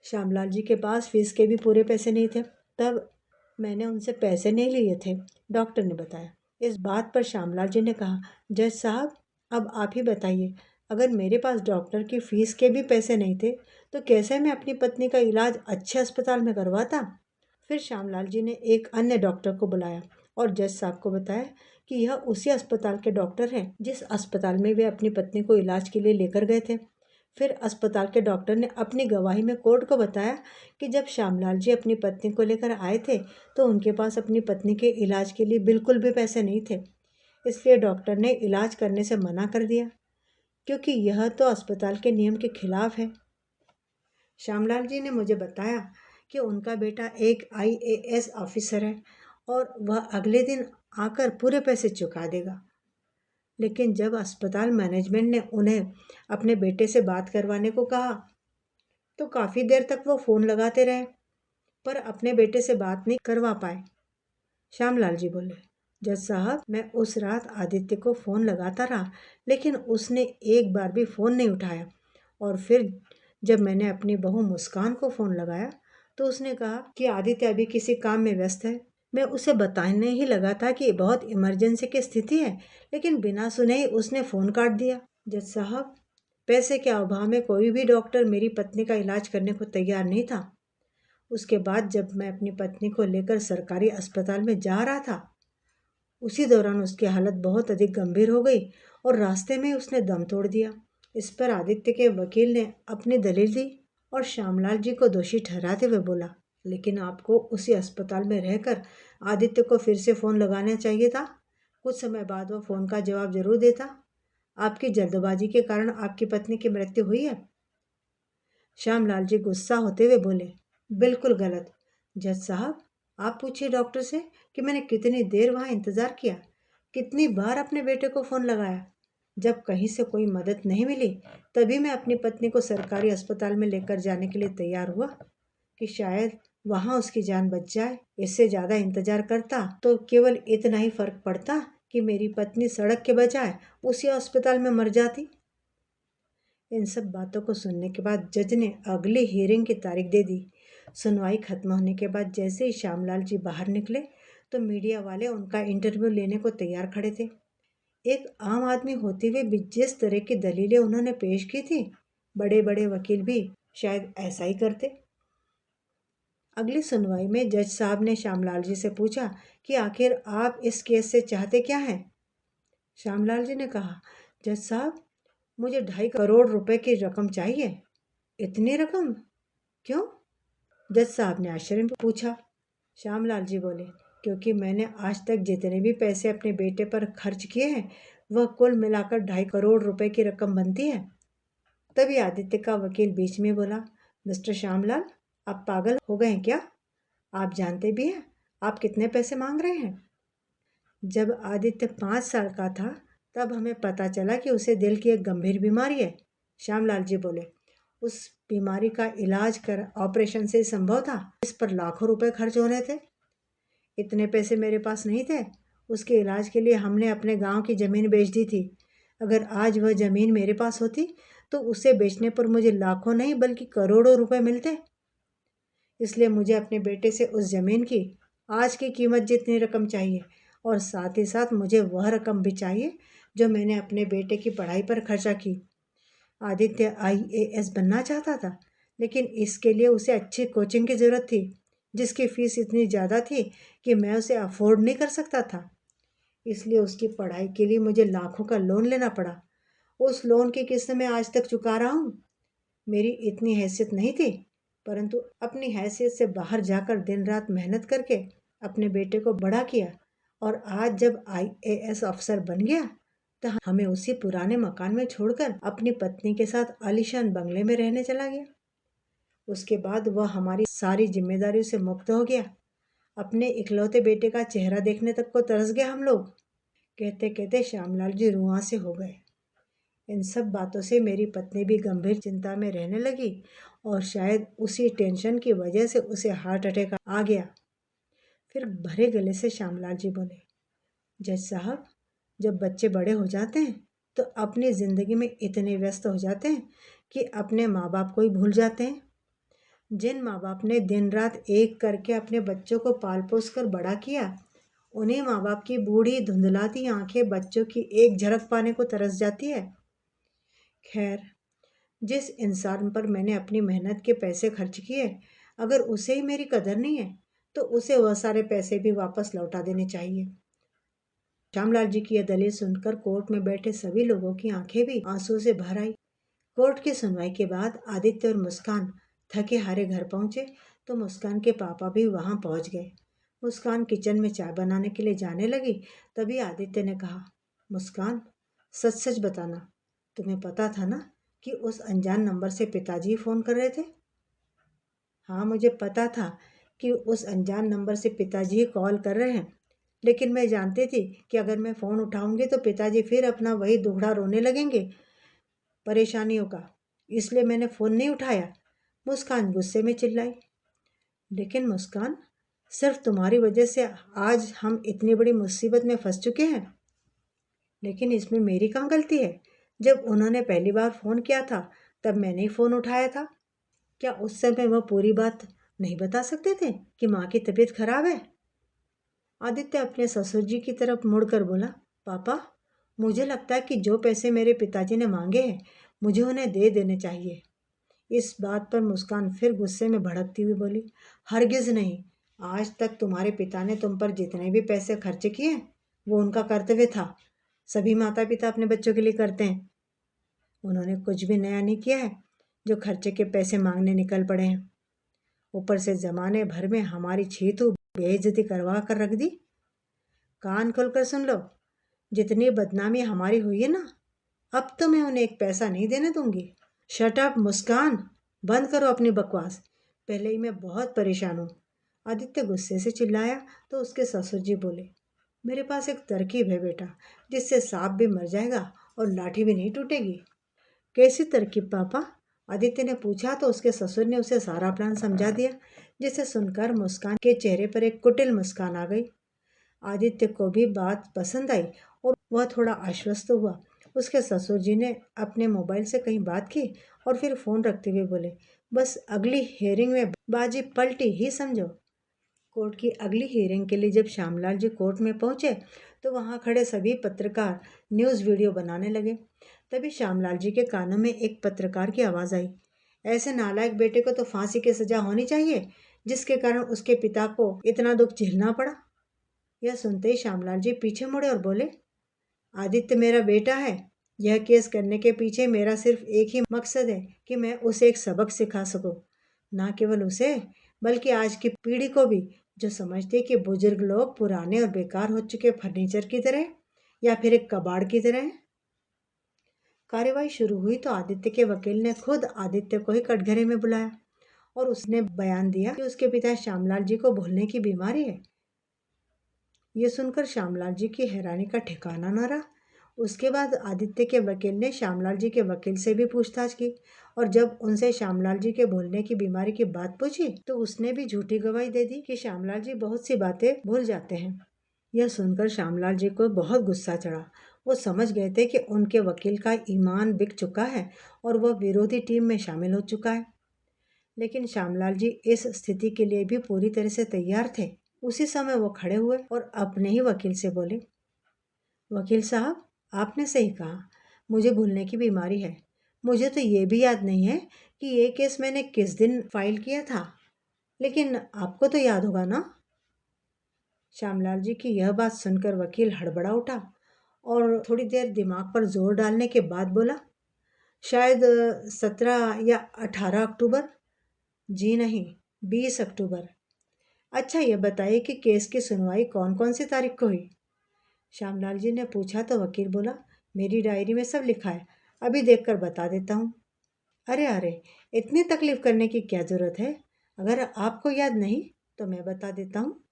श्यामलाल जी के पास फीस के भी पूरे पैसे नहीं थे, तब मैंने उनसे पैसे नहीं लिए थे, डॉक्टर ने बताया। इस बात पर श्यामलाल जी ने कहा, जज साहब, अब आप ही बताइए, अगर मेरे पास डॉक्टर की फीस के भी पैसे नहीं थे तो कैसे मैं अपनी पत्नी का इलाज अच्छे अस्पताल में करवाता। फिर श्यामलाल जी ने एक अन्य डॉक्टर को बुलाया और जज साहब को बताया कि यह उसी अस्पताल के डॉक्टर हैं जिस अस्पताल में वे अपनी पत्नी को इलाज के लिए लेकर गए थे। फिर अस्पताल के डॉक्टर ने अपनी गवाही में कोर्ट को बताया कि जब श्यामलाल जी अपनी पत्नी को लेकर आए थे तो उनके पास अपनी पत्नी के इलाज के लिए बिल्कुल भी पैसे नहीं थे, इसलिए डॉक्टर ने इलाज करने से मना कर दिया क्योंकि यह तो अस्पताल के नियम के खिलाफ है। श्यामलाल जी ने मुझे बताया कि उनका बेटा एक आईएएस ऑफिसर है और वह अगले दिन आकर पूरे पैसे चुका देगा। लेकिन जब अस्पताल मैनेजमेंट ने उन्हें अपने बेटे से बात करवाने को कहा तो काफ़ी देर तक वो फ़ोन लगाते रहे पर अपने बेटे से बात नहीं करवा पाए। श्यामलाल जी बोले, जज साहब, मैं उस रात आदित्य को फ़ोन लगाता रहा लेकिन उसने एक बार भी फ़ोन नहीं उठाया और फिर जब मैंने अपनी बहू मुस्कान को फ़ोन लगाया तो उसने कहा कि आदित्य अभी किसी काम में व्यस्त है। मैं उसे बताने ही लगा था कि बहुत इमरजेंसी की स्थिति है, लेकिन बिना सुने ही उसने फ़ोन काट दिया। जज साहब, पैसे के अभाव में कोई भी डॉक्टर मेरी पत्नी का इलाज करने को तैयार नहीं था। उसके बाद जब मैं अपनी पत्नी को लेकर सरकारी अस्पताल में जा रहा था उसी दौरान उसकी हालत बहुत अधिक गंभीर हो गई और रास्ते में उसने दम तोड़ दिया। इस पर आदित्य के वकील ने अपनी दलील दी और श्यामलाल जी को दोषी ठहराते हुए बोला, लेकिन आपको उसी अस्पताल में रहकर आदित्य को फिर से फ़ोन लगाना चाहिए था। कुछ समय बाद वह फ़ोन का जवाब जरूर देता। आपकी जल्दबाजी के कारण आपकी पत्नी की मृत्यु हुई है। श्यामलाल जी गुस्सा होते हुए बोले, बिल्कुल गलत। जज साहब, आप पूछिए डॉक्टर से कि मैंने कितनी देर वहाँ इंतज़ार किया, कितनी बार अपने बेटे को फ़ोन लगाया। जब कहीं से कोई मदद नहीं मिली तभी मैं अपनी पत्नी को सरकारी अस्पताल में लेकर जाने के लिए तैयार हुआ कि शायद वहाँ उसकी जान बच जाए। इससे ज़्यादा इंतज़ार करता तो केवल इतना ही फ़र्क पड़ता कि मेरी पत्नी सड़क के बजाय उसी अस्पताल में मर जाती। इन सब बातों को सुनने के बाद जज ने अगली हियरिंग की तारीख दे दी। सुनवाई खत्म होने के बाद जैसे ही श्यामलाल जी बाहर निकले तो मीडिया वाले उनका इंटरव्यू लेने को तैयार खड़े थे। एक आम आदमी होते हुए भी जिस तरह की दलीलें उन्होंने पेश की थी, बड़े बड़े वकील भी शायद ऐसा ही करते। अगली सुनवाई में जज साहब ने श्यामलाल जी से पूछा कि आखिर आप इस केस से चाहते क्या हैं। श्यामलाल जी ने कहा, जज साहब, मुझे 2.5 करोड़ रुपए की रकम चाहिए। इतनी रकम क्यों? जज साहब ने आश्चर्य में पूछा। श्यामलाल जी बोले, क्योंकि मैंने आज तक जितने भी पैसे अपने बेटे पर खर्च किए हैं वह कुल मिलाकर 2.5 करोड़ रुपए की रकम बनती है। तभी आदित्य का वकील बीच में बोला, मिस्टर श्यामलाल, आप पागल हो गए हैं क्या? आप जानते भी हैं आप कितने पैसे मांग रहे हैं? जब आदित्य 5 साल का था तब हमें पता चला कि उसे दिल की एक गंभीर बीमारी है। श्यामलाल जी बोले, उस बीमारी का इलाज कर ऑपरेशन से संभव था? इस पर लाखों रुपए खर्च होने थे। इतने पैसे मेरे पास नहीं थे। उसके इलाज के लिए हमने अपने गांव की ज़मीन बेच दी थी। अगर आज वह ज़मीन मेरे पास होती तो उसे बेचने पर मुझे लाखों नहीं बल्कि करोड़ों रुपए मिलते। इसलिए मुझे अपने बेटे से उस ज़मीन की आज की कीमत जितनी रकम चाहिए और साथ ही साथ मुझे वह रकम भी चाहिए जो मैंने अपने बेटे की पढ़ाई पर खर्चा की। आदित्य IAS बनना चाहता था, लेकिन इसके लिए उसे अच्छी कोचिंग की ज़रूरत थी, जिसकी फ़ीस इतनी ज़्यादा थी कि मैं उसे अफोर्ड नहीं कर सकता था। इसलिए उसकी पढ़ाई के लिए मुझे लाखों का लोन लेना पड़ा। उस लोन की किस्त मैं आज तक चुका रहा हूँ। मेरी इतनी हैसियत नहीं थी, परंतु अपनी हैसियत से बाहर जाकर दिन रात मेहनत करके अपने बेटे को बड़ा किया और आज जब IAS अफसर बन गया तो हमें उसी पुराने मकान में छोड़कर अपनी पत्नी के साथ आलीशान बंगले में रहने चला गया। उसके बाद वह हमारी सारी जिम्मेदारियों से मुक्त हो गया। अपने इकलौते बेटे का चेहरा देखने तक को तरस गए हम लोग। कहते कहते श्यामलाल जी रुआं से हो गए। इन सब बातों से मेरी पत्नी भी गंभीर चिंता में रहने लगी और शायद उसी टेंशन की वजह से उसे हार्ट अटैक आ गया। फिर भरे गले से श्यामलाल जी बोले, जज साहब, जब बच्चे बड़े हो जाते हैं तो अपनी ज़िंदगी में इतने व्यस्त हो जाते हैं कि अपने माँ बाप को ही भूल जाते हैं। जिन माँ बाप ने दिन रात एक करके अपने बच्चों को पाल पोस कर बड़ा किया, उन्हीं माँ बाप की बूढ़ी धुंधलाती आंखें बच्चों की एक झलक पाने को तरस जाती है। खैर, जिस इंसान पर मैंने अपनी मेहनत के पैसे खर्च किए, अगर उसे ही मेरी कदर नहीं है तो उसे वह सारे पैसे भी वापस लौटा देने चाहिए। श्यामलाल जी की यह दलील सुनकर कोर्ट में बैठे सभी लोगों की आंखें भी आंसू से भर आई। कोर्ट की सुनवाई के बाद आदित्य और मुस्कान थके हारे घर पहुंचे तो मुस्कान के पापा भी वहां पहुंच गए। मुस्कान किचन में चाय बनाने के लिए जाने लगी, तभी आदित्य ने कहा, मुस्कान, सच सच बताना, तुम्हें पता था ना कि उस अनजान नंबर से पिताजी फ़ोन कर रहे थे? हाँ, मुझे पता था कि उस अनजान नंबर से पिताजी ही कॉल कर रहे हैं, लेकिन मैं जानती थी कि अगर मैं फ़ोन उठाऊंगी तो पिताजी फिर अपना वही दुखड़ा रोने लगेंगे परेशानियों का। इसलिए मैंने फ़ोन नहीं उठाया। मुस्कान गुस्से में चिल्लाई। लेकिन मुस्कान, सिर्फ तुम्हारी वजह से आज हम इतनी बड़ी मुसीबत में फंस चुके हैं। लेकिन इसमें मेरी कहाँ गलती है? जब उन्होंने पहली बार फ़ोन किया था तब मैंने ही फ़ोन उठाया था। क्या उस समय वह पूरी बात नहीं बता सकते थे कि माँ की तबीयत खराब है? आदित्य अपने ससुर जी की तरफ मुड़कर बोला, पापा, मुझे लगता है कि जो पैसे मेरे पिताजी ने मांगे हैं मुझे उन्हें दे देने चाहिए। इस बात पर मुस्कान फिर गुस्से में भड़कती हुई बोली, हरगिज़ नहीं। आज तक तुम्हारे पिता ने तुम पर जितने भी पैसे खर्च किए वो उनका कर्तव्य था। सभी माता पिता अपने बच्चों के लिए करते हैं। उन्होंने कुछ भी नया नहीं किया है जो खर्चे के पैसे मांगने निकल पड़े हैं। ऊपर से जमाने भर में हमारी छीतू बेइज्जती करवा कर रख दी। कान खोलकर सुन लो, जितनी बदनामी हमारी हुई है ना, अब तो मैं उन्हें एक पैसा नहीं देने दूंगी। शट अप मुस्कान, बंद करो अपनी बकवास। पहले ही मैं बहुत परेशान हूँ। आदित्य गुस्से से चिल्लाया तो उसके ससुर जी बोले, मेरे पास एक तरकीब है बेटा, जिससे सांप भी मर जाएगा और लाठी भी नहीं टूटेगी। कैसी तरकीब पापा? आदित्य ने पूछा तो उसके ससुर ने उसे सारा प्लान समझा दिया, जिसे सुनकर मुस्कान के चेहरे पर एक कुटिल मुस्कान आ गई। आदित्य को भी बात पसंद आई और वह थोड़ा आश्वस्त हुआ। उसके ससुर जी ने अपने मोबाइल से कहीं बात की और फिर फ़ोन रखते हुए बोले, बस अगली हियरिंग में बाजी पलटी ही समझो। कोर्ट की अगली हियरिंग के लिए जब श्यामलाल जी कोर्ट में पहुंचे तो वहां खड़े सभी पत्रकार न्यूज़ वीडियो बनाने लगे। तभी श्यामलाल जी के कानों में एक पत्रकार की आवाज़ आई, ऐसे नालायक बेटे को तो फांसी की सजा होनी चाहिए जिसके कारण उसके पिता को इतना दुख झेलना पड़ा। यह सुनते ही श्यामलाल जी पीछे मुड़े और बोले, आदित्य मेरा बेटा है। यह केस करने के पीछे मेरा सिर्फ एक ही मकसद है कि मैं उसे एक सबक सिखा सकूं। ना केवल उसे बल्कि आज की पीढ़ी को भी, जो समझते कि बुजुर्ग लोग पुराने और बेकार हो चुके फर्नीचर की तरह या फिर एक कबाड़ की तरह हैं। कार्यवाही शुरू हुई तो आदित्य के वकील ने खुद आदित्य को ही कटघरे में बुलाया और उसने बयान दिया कि उसके पिता श्यामलाल जी को भूलने की बीमारी है। ये सुनकर श्यामलाल जी की हैरानी का ठिकाना न रहा। उसके बाद आदित्य के वकील ने श्यामलाल जी के वकील से भी पूछताछ की और जब उनसे श्यामलाल जी के भूलने की बीमारी की बात पूछी तो उसने भी झूठी गवाही दे दी कि श्यामलाल जी बहुत सी बातें भूल जाते हैं। यह सुनकर श्यामलाल जी को बहुत गुस्सा चढ़ा। वो समझ गए थे कि उनके वकील का ईमान बिक चुका है और वह विरोधी टीम में शामिल हो चुका है। लेकिन श्यामलाल जी इस स्थिति के लिए भी पूरी तरह से तैयार थे। उसी समय वो खड़े हुए और अपने ही वकील से बोले, वकील साहब, आपने सही कहा, मुझे भूलने की बीमारी है। मुझे तो ये भी याद नहीं है कि ये केस मैंने किस दिन फाइल किया था, लेकिन आपको तो याद होगा ना। श्यामलाल जी की यह बात सुनकर वकील हड़बड़ा उठा और थोड़ी देर दिमाग पर जोर डालने के बाद बोला, शायद 17 या 18 अक्टूबर। जी नहीं, 20 अक्टूबर। अच्छा, ये बताइए कि केस की सुनवाई कौन कौन सी तारीख को हुई। श्यामलाल जी ने पूछा तो वकील बोला, मेरी डायरी में सब लिखा है, अभी देखकर बता देता हूँ। अरे अरे, इतनी तकलीफ करने की क्या ज़रूरत है। अगर आपको याद नहीं तो मैं बता देता हूँ।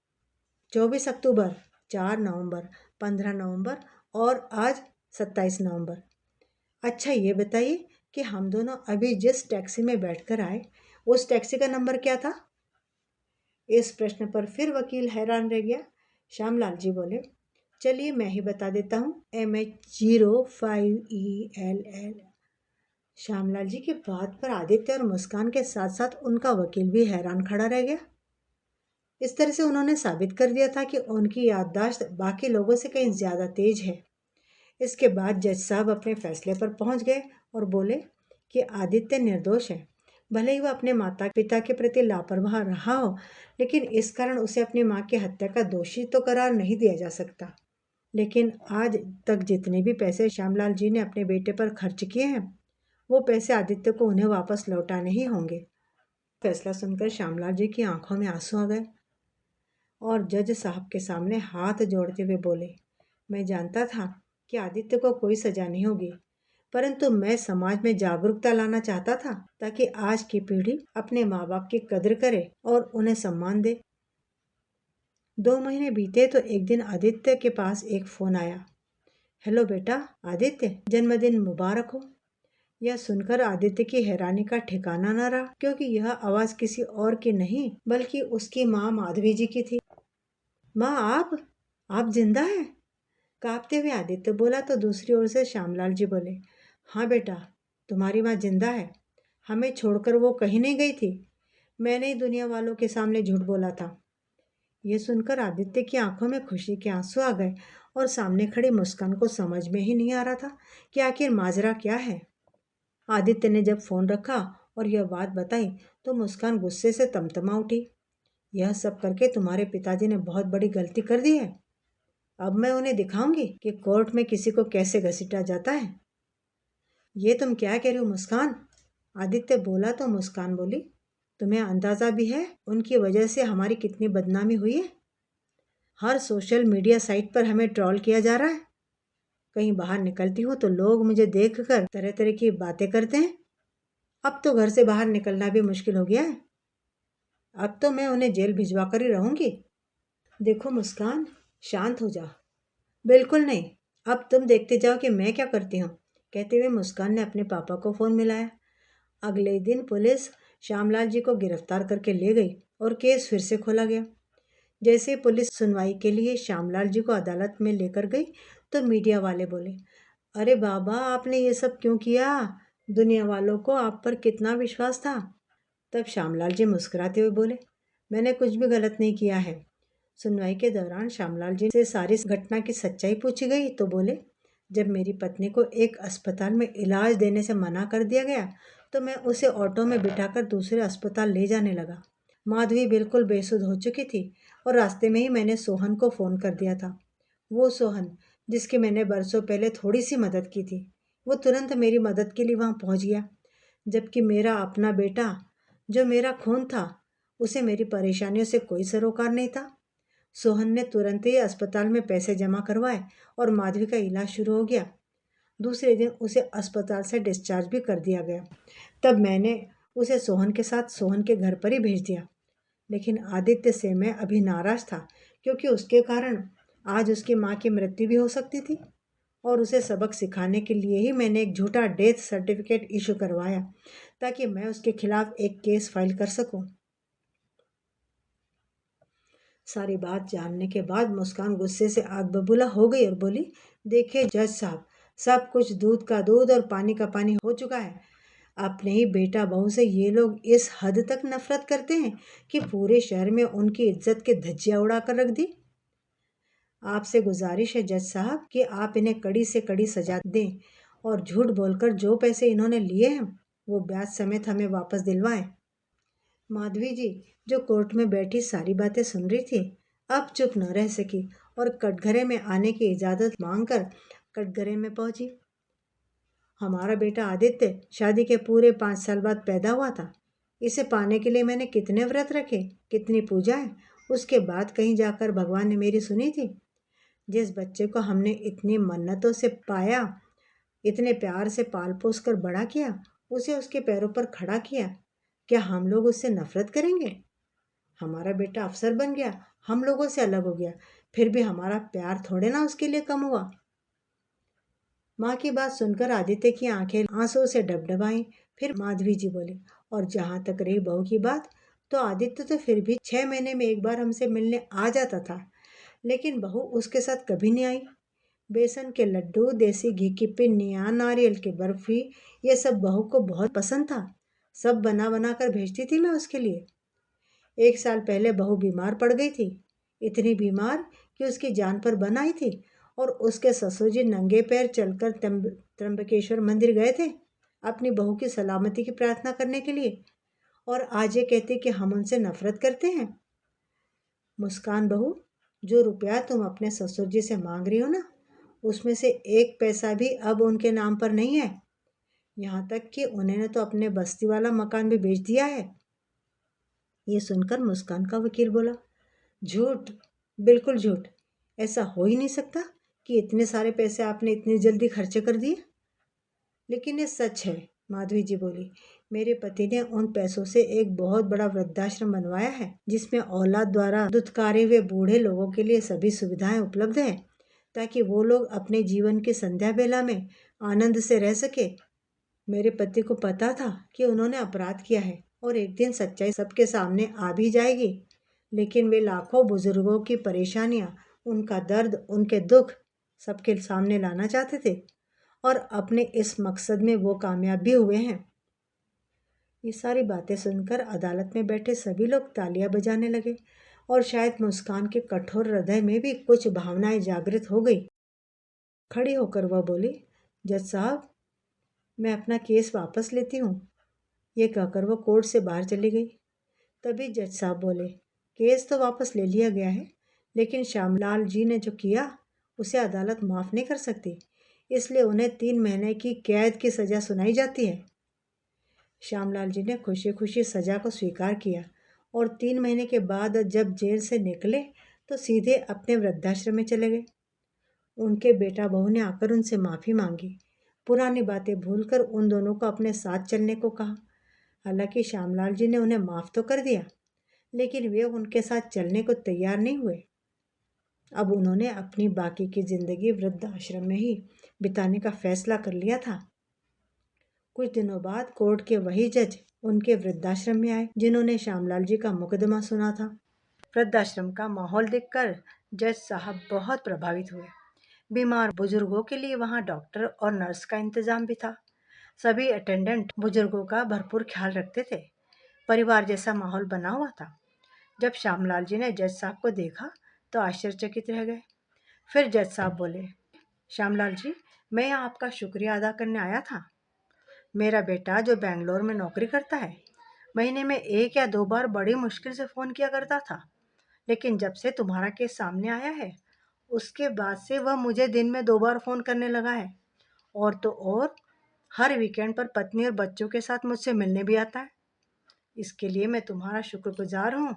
24 अक्टूबर, 4 नवंबर, 15 नवंबर और आज 27 नवंबर। अच्छा, ये बताइए कि हम दोनों अभी जिस टैक्सी में बैठकर आए उस टैक्सी का नंबर क्या था। इस प्रश्न पर फिर वकील हैरान रह गया। श्यामलाल जी बोले, चलिए मैं ही बता देता हूँ, MH05ELL। श्यामलाल जी की बात पर आदित्य और मुस्कान के साथ साथ उनका वकील भी हैरान खड़ा रह गया। इस तरह से उन्होंने साबित कर दिया था कि उनकी याददाश्त बाकी लोगों से कहीं ज़्यादा तेज है। इसके बाद जज साहब अपने फैसले पर पहुंच गए और बोले कि आदित्य निर्दोष है। भले ही वह अपने माता पिता के प्रति लापरवाह रहा हो, लेकिन इस कारण उसे अपनी मां की हत्या का दोषी तो करार नहीं दिया जा सकता। लेकिन आज तक जितने भी पैसे श्यामलाल जी ने अपने बेटे पर खर्च किए हैं, वो पैसे आदित्य को उन्हें वापस लौटाने ही होंगे। फैसला सुनकर श्यामलाल जी की आंखों में आंसू आ गए और जज साहब के सामने हाथ जोड़ते हुए बोले, मैं जानता था कि आदित्य को कोई सजा नहीं होगी, परंतु मैं समाज में जागरूकता लाना चाहता था ताकि आज की पीढ़ी अपने माँ बाप की कद्र करे और उन्हें सम्मान दे। 2 महीने बीते तो एक दिन आदित्य के पास एक फोन आया। हेलो बेटा आदित्य, जन्मदिन मुबारक हो। यह सुनकर आदित्य की हैरानी का ठिकाना न रहा, क्योंकि यह आवाज किसी और की नहीं बल्कि उसकी माँ माधवी जी की थी। माँ, आप जिंदा हैं? कांपते हुए आदित्य बोला तो दूसरी ओर से श्यामलाल जी बोले, हाँ बेटा, तुम्हारी माँ जिंदा है। हमें छोड़कर वो कहीं नहीं गई थी। मैंने ही दुनिया वालों के सामने झूठ बोला था। ये सुनकर आदित्य की आंखों में खुशी के आंसू आ गए और सामने खड़ी मुस्कान को समझ में ही नहीं आ रहा था कि आखिर माजरा क्या है। आदित्य ने जब फोन रखा और यह बात बताई तो मुस्कान गुस्से से तमतमा उठी। यह सब करके तुम्हारे पिताजी ने बहुत बड़ी गलती कर दी है। अब मैं उन्हें दिखाऊंगी कि कोर्ट में किसी को कैसे घसीटा जाता है। ये तुम क्या कह रही हो मुस्कान? आदित्य बोला तो मुस्कान बोली, तुम्हें अंदाजा भी है उनकी वजह से हमारी कितनी बदनामी हुई है। हर सोशल मीडिया साइट पर हमें ट्रोल किया जा रहा है। कहीं बाहर निकलती हूँ तो लोग मुझे देखकर तरह तरह की बातें करते हैं। अब तो घर से बाहर निकलना भी मुश्किल हो गया है। अब तो मैं उन्हें जेल भिजवा कर ही रहूंगी। देखो मुस्कान, शांत हो जा। बिल्कुल नहीं, अब तुम देखते जाओ कि मैं क्या करती हूँ। कहते हुए मुस्कान ने अपने पापा को फोन मिलाया। अगले दिन पुलिस श्यामलाल जी को गिरफ्तार करके ले गई और केस फिर से खोला गया। जैसे पुलिस सुनवाई के लिए श्यामलाल जी को अदालत में लेकर गई तो मीडिया वाले बोले, अरे बाबा, आपने ये सब क्यों किया? दुनिया वालों को आप पर कितना विश्वास था। तब श्यामलाल जी मुस्कुराते हुए बोले, मैंने कुछ भी गलत नहीं किया है। सुनवाई के दौरान श्यामलाल जी से सारी घटना की सच्चाई पूछी गई तो बोले, जब मेरी पत्नी को एक अस्पताल में इलाज देने से मना कर दिया गया तो मैं उसे ऑटो में बिठाकर दूसरे अस्पताल ले जाने लगा। माधवी बिल्कुल बेसुध हो चुकी थी और रास्ते में ही मैंने सोहन को फ़ोन कर दिया था। वो सोहन जिसकी मैंने बरसों पहले थोड़ी सी मदद की थी, वो तुरंत मेरी मदद के लिए वहाँ पहुँच गया, जबकि मेरा अपना बेटा जो मेरा खून था, उसे मेरी परेशानियों से कोई सरोकार नहीं था। सोहन ने तुरंत ही अस्पताल में पैसे जमा करवाए और माधवी का इलाज शुरू हो गया। दूसरे दिन उसे अस्पताल से डिस्चार्ज भी कर दिया गया। तब मैंने उसे सोहन के साथ सोहन के घर पर ही भेज दिया। लेकिन आदित्य से मैं अभी नाराज था, क्योंकि उसके कारण आज उसकी माँ की मृत्यु भी हो सकती थी। और उसे सबक सिखाने के लिए ही मैंने एक झूठा डेथ सर्टिफिकेट इशू करवाया ताकि मैं उसके खिलाफ एक केस फाइल कर सकूं। सारी बात जानने के बाद मुस्कान गुस्से से आग बबूला हो गई और बोली, देखिए जज साहब, सब कुछ दूध का दूध और पानी का पानी हो चुका है। अपने ही बेटा बहू से ये लोग इस हद तक नफरत करते हैं कि पूरे शहर में उनकी इज्जत की धज्जियां उड़ा कर रख दी। आपसे गुजारिश है जज साहब कि आप इन्हें कड़ी से कड़ी सजा दें और झूठ बोलकर जो पैसे इन्होंने लिए हैं वो ब्याज समेत हमें वापस दिलवाएं। माधवी जी, जो कोर्ट में बैठी सारी बातें सुन रही थी, अब चुप न रह सकी और कटघरे में आने की इजाजत मांगकर कटघरे में पहुंची। हमारा बेटा आदित्य शादी के पूरे 5 साल बाद पैदा हुआ था। इसे पाने के लिए मैंने कितने व्रत रखे, कितनी पूजाएं, उसके बाद कहीं जाकर भगवान ने मेरी सुनी थी। जिस बच्चे को हमने इतनी मन्नतों से पाया, इतने प्यार से पाल पोस कर बड़ा किया, उसे उसके पैरों पर खड़ा किया, क्या हम लोग उससे नफरत करेंगे? हमारा बेटा अफसर बन गया, हम लोगों से अलग हो गया, फिर भी हमारा प्यार थोड़े ना उसके लिए कम हुआ। माँ की बात सुनकर आदित्य की आंखें आंसू से डबडबाई। फिर माधवी जी बोली, और जहां तक रही बहू की बात, तो आदित्य तो फिर भी 6 महीने में एक बार हमसे मिलने आ जाता था, लेकिन बहू उसके साथ कभी नहीं आई। बेसन के लड्डू, देसी घी की पिन्नियाँ, नारियल की बर्फी, ये सब बहू को बहुत पसंद था। सब बना बना कर भेजती थी मैं उसके लिए। 1 साल पहले बहू बीमार पड़ गई थी, इतनी बीमार कि उसकी जान पर बन आई थी, और उसके ससुर जी नंगे पैर चलकर त्र्यंबकेश्वर मंदिर गए थे अपनी बहू की सलामती की प्रार्थना करने के लिए, और आज ये कहते कि हम उनसे नफरत करते हैं। मुस्कान बहू, जो रुपया तुम अपने ससुर जी से मांग रही हो ना, उसमें से 1 पैसा भी अब उनके नाम पर नहीं है। यहाँ तक कि उन्होंने तो अपने बस्ती वाला मकान भी बेच दिया है। ये सुनकर मुस्कान का वकील बोला, झूठ, बिल्कुल झूठ। ऐसा हो ही नहीं सकता कि इतने सारे पैसे आपने इतनी जल्दी खर्चे कर दिए। लेकिन ये सच है, माधवी जी बोली। मेरे पति ने उन पैसों से एक बहुत बड़ा वृद्धाश्रम बनवाया है, जिसमें औलाद द्वारा दुत्कारे हुए बूढ़े लोगों के लिए सभी सुविधाएं उपलब्ध हैं, ताकि वो लोग अपने जीवन की संध्या बेला में आनंद से रह सके। मेरे पति को पता था कि उन्होंने अपराध किया है और एक दिन सच्चाई सबके सामने आ भी जाएगी, लेकिन वे लाखों बुजुर्गों की परेशानियां, उनका दर्द, उनके दुख सबके सामने लाना चाहते थे, और अपने इस मकसद में वो कामयाब भी हुए हैं। ये सारी बातें सुनकर अदालत में बैठे सभी लोग तालियां बजाने लगे, और शायद मुस्कान के कठोर हृदय में भी कुछ भावनाएं जागृत हो गई। खड़ी होकर वह बोली, जज साहब, मैं अपना केस वापस लेती हूँ। ये कहकर वो कोर्ट से बाहर चली गई। तभी जज साहब बोले, केस तो वापस ले लिया गया है, लेकिन श्यामलाल जी ने जो किया उसे अदालत माफ़ नहीं कर सकती, इसलिए उन्हें 3 महीने की कैद की सज़ा सुनाई जाती है। श्यामलाल जी ने खुशी खुशी सज़ा को स्वीकार किया, और 3 महीने के बाद जब जेल से निकले तो सीधे अपने वृद्धाश्रम में चले गए। उनके बेटा बहू ने आकर उनसे माफ़ी मांगी, पुरानी बातें भूलकर उन दोनों को अपने साथ चलने को कहा। हालांकि श्यामलाल जी ने उन्हें माफ़ तो कर दिया, लेकिन वे उनके साथ चलने को तैयार नहीं हुए। अब उन्होंने अपनी बाकी की ज़िंदगी वृद्धाश्रम में ही बिताने का फैसला कर लिया था। कुछ दिनों बाद कोर्ट के वही जज उनके वृद्धाश्रम में आए जिन्होंने श्यामलाल जी का मुकदमा सुना था। वृद्धाश्रम का माहौल देखकर जज साहब बहुत प्रभावित हुए। बीमार बुजुर्गों के लिए वहाँ डॉक्टर और नर्स का इंतजाम भी था। सभी अटेंडेंट बुजुर्गों का भरपूर ख्याल रखते थे। परिवार जैसा माहौल बना हुआ था। जब श्यामलाल जी ने जज साहब को देखा तो आश्चर्यचकित रह गए। फिर जज साहब बोले, श्यामलाल जी, मैं यहाँ आपका शुक्रिया अदा करने आया था। मेरा बेटा जो बेंगलोर में नौकरी करता है, महीने में 1 या 2 बार बड़ी मुश्किल से फ़ोन किया करता था, लेकिन जब से तुम्हारा केस सामने आया है उसके बाद से वह मुझे दिन में 2 बार फ़ोन करने लगा है, और तो और हर वीकेंड पर पत्नी और बच्चों के साथ मुझसे मिलने भी आता है। इसके लिए मैं तुम्हारा शुक्रगुजार हूँ।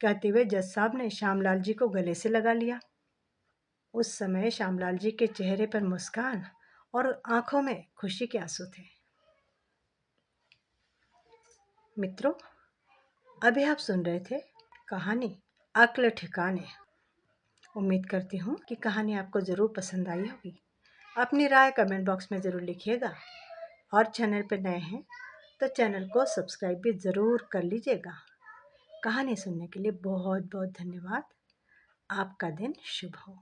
कहते हुए जज साहब ने श्यामलाल जी को गले से लगा लिया। उस समय श्यामलाल जी के चेहरे पर मुस्कान और आंखों में खुशी के आंसू थे। मित्रों, अभी आप सुन रहे थे कहानी अक्ल ठिकाने। उम्मीद करती हूँ कि कहानी आपको ज़रूर पसंद आई होगी। अपनी राय कमेंट बॉक्स में ज़रूर लिखिएगा और चैनल पर नए हैं तो चैनल को सब्सक्राइब भी ज़रूर कर लीजिएगा। कहानी सुनने के लिए बहुत बहुत धन्यवाद। आपका दिन शुभ हो।